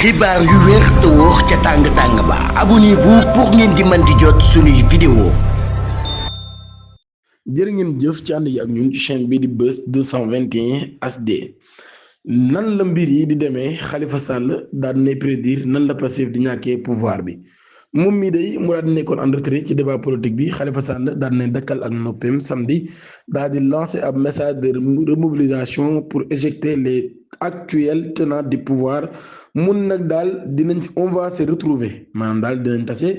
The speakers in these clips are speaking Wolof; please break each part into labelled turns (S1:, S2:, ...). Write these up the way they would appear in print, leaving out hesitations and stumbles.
S1: xibaar yu wér te wóor ca tàng-tàng ba abonnez-vous pour ngeen di mën di jot suñuy vidéo.
S2: jërë ngeen jëf ci ànd yi ak ñun ci chaîne bi di Buzz 221 HD. nan la mbir yi di demee Khalifa Sall daal di nay prédire nan la Pastef di ñàkkee pouvoir bi moom mii day mu daal di nekkoon en retrait ci débat politique bi Khalifa Sall daal di nay dakkal ak noppeem samedi daal di lancer ab message de remobilisation pour éjecter les actuels tenants du pouvoir mun nag daal dinañ on va se retrouver maanaam daal dinañ tase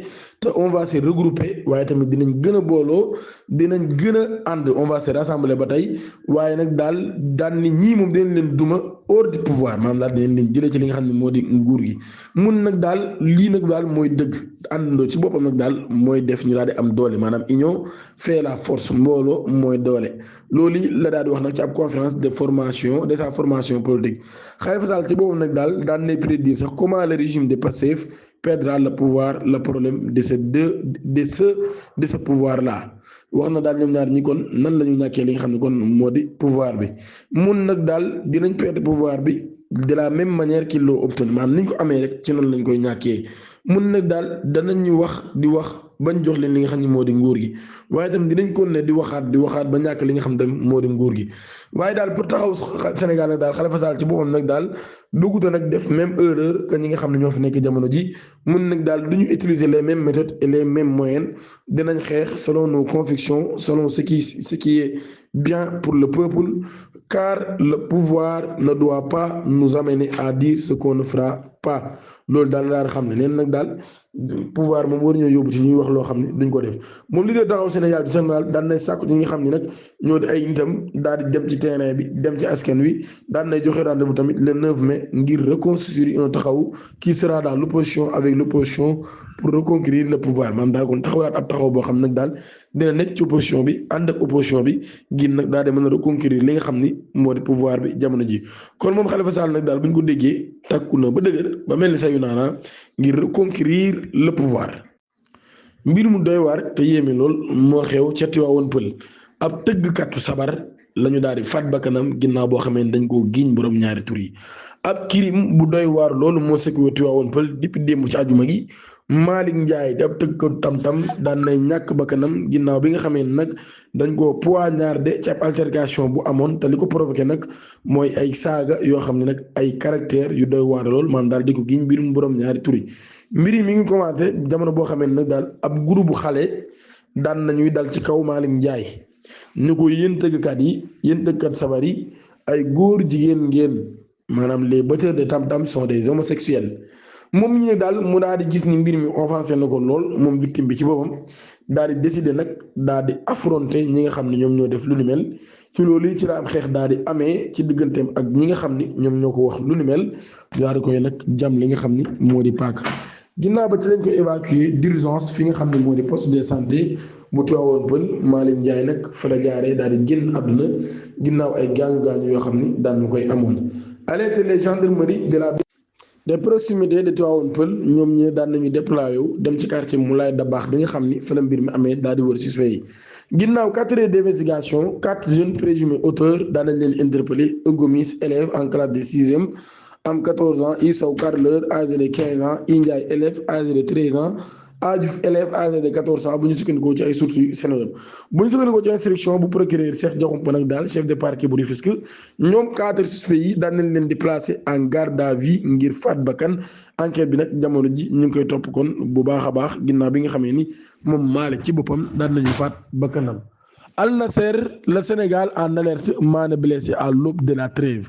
S2: te on va se regrouper waaye tamit dinañ gën a booloo dinañ gën a ànd on va se rassembler ba tey waaye nag daal ni ñii moom dinañ leen duma hors du pouvoir maanaam daal dinañ leen jëlee ci li nga xam ne moo di nguur gi mun nag daal lii nag daal mooy dëgg àndandoo ci boppam nag daal mooy def ñu daal di am doole maanaam union fait la force mbooloo mooy doole loolu la daal di wax nag ci ab conférence de formation de sa formation politique Khalifa Sall ci boppam nag daal daan nay prédire sax comment le régime de Pastef perdra le pouvoir le problème de ce pouvoir là wax na daal ñoom ñaar ñi kon nan la ñu ñàkkee li nga xam ne kon moo di pouvoir bi mun nag daal dinañ perdre pouvoir bi de la même manière qu'ils l'ont obtenu maanaam ni ñu ko amee rek ci noonu lañ koy ñàkkee mun nag daal danañu wax di wax bañ jox leen li nga xam ne moo di nguur gi waaye tam dinañ ko ne di waxaat ba ñàkk li nga xam tamit moo di nguur gi waaye daal pour taxaw Sénégal nag daal Khalifa Sall ci boppam nag daal bëgguta nag def même erreur que ñi nga xam ne ñoo fi nekk jamono ji mun nag daal du ñu utiliser les mêmes méthodes et les mêmes moyens dinañ xeex selon nos convictions selon ce qui est bien pour le peuple car le pouvoir ne doit pas nous amener à dire ce qu'on ne fera pas loolu daal daal xam ne neen nag daal pouvoir moom war ñoo yóbbu ci ñuy wax loo xam ne duñ ko def moom li dee taxaw Sénégal bi Sénégal daan nay sàkku ñi nga xam ne nag ñoo di ay nitam daal di dem ci terrain bi dem ci askan wi daan nay joxe rendez-vous tamit le 9 mai ngir reconstituer un taxaw qui sera dans l'opposition avec l'opposition pour reconquérir le pouvoir maanaam daal kon taxawalaat ab taxaw boo xam nag daal dina nekk ci opposition bi ànd ak opposition bi ngir nag daal di mën a reconquérir li nga xam ni moo di pouvoir bi jamono ji kon moom Khalifa Sall nag daal bu ñu ko déggee takku na ba dëgër ba mel ni sayu naana ngir reconquérir le pouvoir mbir mu doy waar te yéeme lool moo xew ca Tivaouane Peulh ab tëggkatu sabar lañu daal di faat bakkanam ginnaaw boo xamee ne dañ koo giiñ borom ñaari tur yi ab crime bu doy waar loolu moo sekk Tivaouane Peulh depuis démb ci àjjuma gi Malick Ndiaye di ab tëggkatu tam-tam daan nay ñàkk bakkanam ginnaaw bi nga xamee ne nag dañ koo poignardé ci ab altercation bu amoon te li ko provoqué nag mooy ay saaga yoo xam ne nag ay caractère yu doy waar lool maanaam daal di ko giiñ mbirum borom ñaari tur yi mbir yi mi ngi commencé jamono boo xamee nag daal ab groupe bu xale daan nañuy dal ci kaw Malick Ndiaye ñu ko yéen tëggkat yi yéen tëggkat sabar yi ay góor jigéen ngeen maanaam les batteurs de tam-tam sont des homosexuels moom ñi ne daal mu daal di gis ni mbir mi offensé na ko lool moom victime bi ci boppam daal di décider nag daal di affronter ñi nga xam ne ñoom ñoo def lu ni mel ci loolu ci la am xeex daal di amee ci digganteem ak ñi nga xam ni ñoom ñoo ko wax lu ni mel daal di koy nag jam li nga xam ni moo di paak ginnaaw ba ci lañ ko évacuer d'urgence fi nga xam ne moo di poste de santé bu Tivaouane Peulh Malick Ndiaye nag fa la jaaree daal di génn àdduna ginnaaw ay gaañu yoo xam ni daan na koy amoon alerte les gendarmeries de proximité de Tivaouane Peulh ñoom ñi daan nañu déployé wu dem ci quartier Moulay Dabakh bi nga xam ni fa la mbir mi amee daal di wër suspect yi ginnaaw 4 heures d'investigation 4 jeunes présumés auteurs daan nañ leen interpellé Gomis élève en classe de 6e am 14 ans Issaw Carleur âgé de 15 ans Indiaye élève âgé de 13 ans Adjouf élève âgé de 14 ans bu ñu sukkandikoo ci ay sources yu Sénégal bu ñu sukkandikoo ci instruction bu procureur Cheikh Diakhoumpa nag daal chef de parquet bu Rufisque ñoom 4 suspects yi daan nañ leen di placer en garde à vue ngir faat bakkan enquête bi nag jamono ji ñu ngi koy topp kon bu baax a baax ginnaaw bi nga xamee ni moom Malick ci boppam daan nañu faat bakkanam. Al Nasser le Sénégal en alerte Mané blessé à l'aube de la trêve.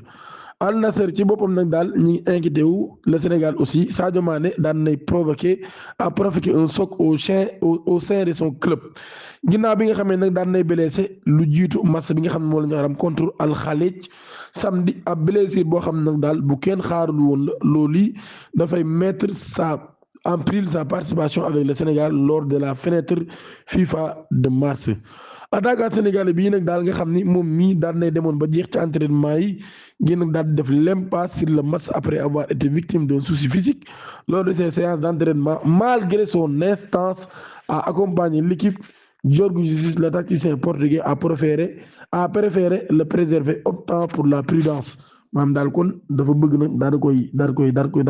S2: Al Nasser ci boppam nag daal ñi ngi inquiété wu le Sénégal aussi Sadio Mané daan nay provoqué un choc au sein de son club ginnaaw bi nga xamee nag daan nay blessé lu jiitu match bi nga xam ne moo la ñu xaram contre Al Khalij samedi ab blessure boo xam ne nag daal bu kenn xaarul woon la loolu dafay mettre en péril sa participation avec le Sénégal lors de la fenêtre FIFA de mars. attaquant sénégalais bii nag daal nga xam ni moom mii daan nay demoon ba jeex ci entraînement yi ngeen nag daal di def l'impasse sur le match après avoir été victime d'un souci physique lors de ses séances d'entraînement malgré son instance à accompagner l'équipe. Jorge Jesus, le tacticien portugais, a préféré le préserver optant pour la prudence maanaam daal kon dafa bëgg nag daal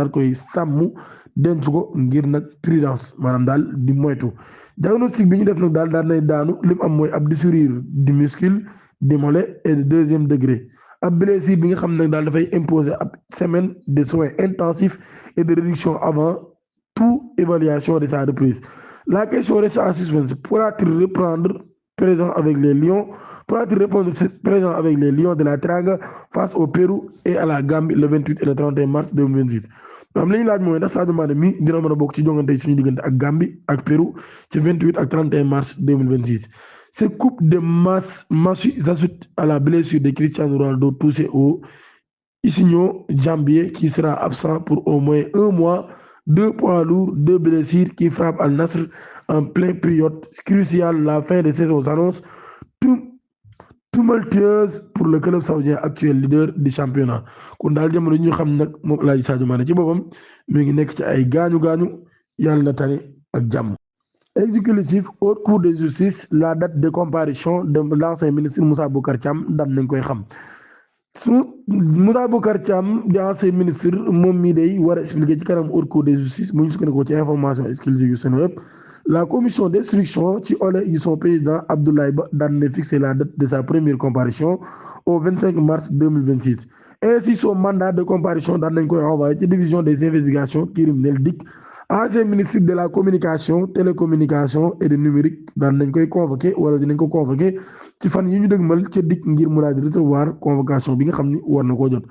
S2: di koy sàmm denc ko ngir nag prudence maanaam daal di moytu diagnostic bi ñu def nag daal nay daanu lim am mooy ab déchirure du muscle du mollet et de deuxième degré ab blessure bi nga xam ne daal dafay imposer ab semaine de soins intensifs et de réduction avant toute évaluation de sa reprise. La question reste en suspens. Pourra-t-il reprendre présent avec les Lions? Pourra-t-il répondre présent avec les Lions de la Teranga face au Pérou et à la Gambie le 28 et le 31 mars 2026? am li ñu laaj mooy ndax Sadio Mané mi dina mën a bokk ci jongante suñu diggante ak Gambie ak Pérou ci 28 ak 31 mars 2026. Cette coupe de massue s'ajoute à la blessure de Cristiano Ronaldo touché au ischio-jambier qui sera absent pour au moins un mois. Deux poids lourds, deux blessures qui frappent Al Nassr en pleine période cruciale. La fin de saison s'annonce tumultueuse pour le club saoudien actuel leader du championnat. kon daal jamono ñu xam nag moom El Hadji Sadio Mané ci boppam mi ngi nekk ci ay gaañu yàlla na tane ak jàmm. Exécutif haute cour de justice la date de comparution de l'ancien ministre Moussa Bocar Thiam daan nañ koy xam. su Moussa Bocar Thiam di ancien ministre moom mii day war a expliquer ci kanam haute cour de justice mu ñu sukkandikoo ci information exclusive yu Seneweb la commission d'instruction ci ole yu son président Abdoulaye Ba daan na fixé la date de sa première comparution au 25 mars 2026. Ainsi son mandat de comparution daan nañ koy envoyé ci division des investigations criminelles DIC. Ancien ministre de la communication télécommunication et du numérique daan nañ koy convoqué wala dinañ ko convoqué ci fan yi ñu dëgmal ca DIC ngir mu daal di recevoir convocation bi nga xam ni war na koo jot.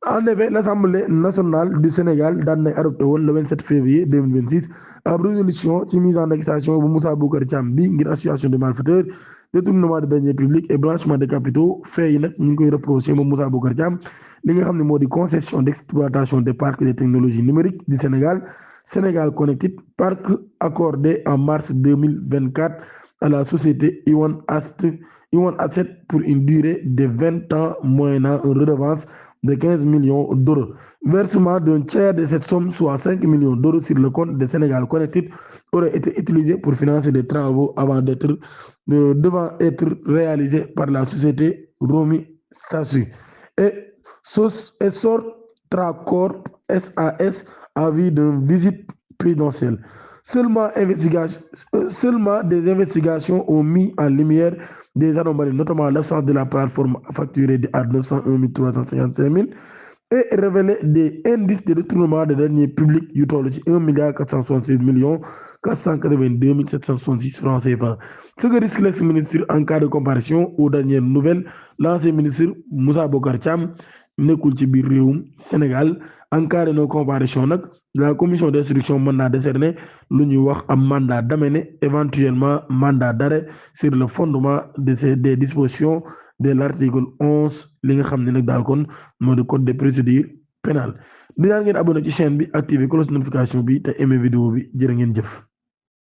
S2: En effet, l'Assemblée nationale du Sénégal daan nay adopté woon le 27 février 2026 ab résolution ci mise en accusation bu Moussa Bocar Thiam bi ngir association de malfaiteurs détournement de deniers publics et blanchiment de capitaux fee yi nag ñu ngi koy reproché moom Moussa Bocar Thiam li nga xam ne moo di concession d'exploitation des parcs de technologie numérique du Sénégal Connected Parc accordé en mars 2024 à la société Iwan Asset pour une durée de 20 ans moyennant une redevance de 15 millions d'euros. Versement d'un tiers de cette somme, soit 5 millions d'euros sur le compte de Sénégal Connected, aurait été utilisé pour financer des travaux devant être réalisés par la société Romi Sassu et Sortracorp SAS en vue d'une visite présidentielle. Seulement des investigations ont mis en lumière des anomalies, notamment l'absence de la plateforme facturée à 901 355 000 et révélé des indices de détournement de deniers publics yu toll ci 1 476 482 766 francs CFA. Ce que risque l'ex-ministre en cas de comparution aux dernières nouvelles, l'ancien ministre Moussa Bocar Thiam nekkul ci biir réewum Sénégal en cas de non comparution nag la commission d'instruction mën naa décerner lu ñuy wax am mandat d'amener éventuellement mandat d'arrêt sur le fondement des dispositions de l'article 11 li nga xam ne nag daal kon moo di code de procédure pénale di daan ngeen abonné ci chaîne bi activer cloche notification bi te aimer vidéo bi jërë ngeen jëf.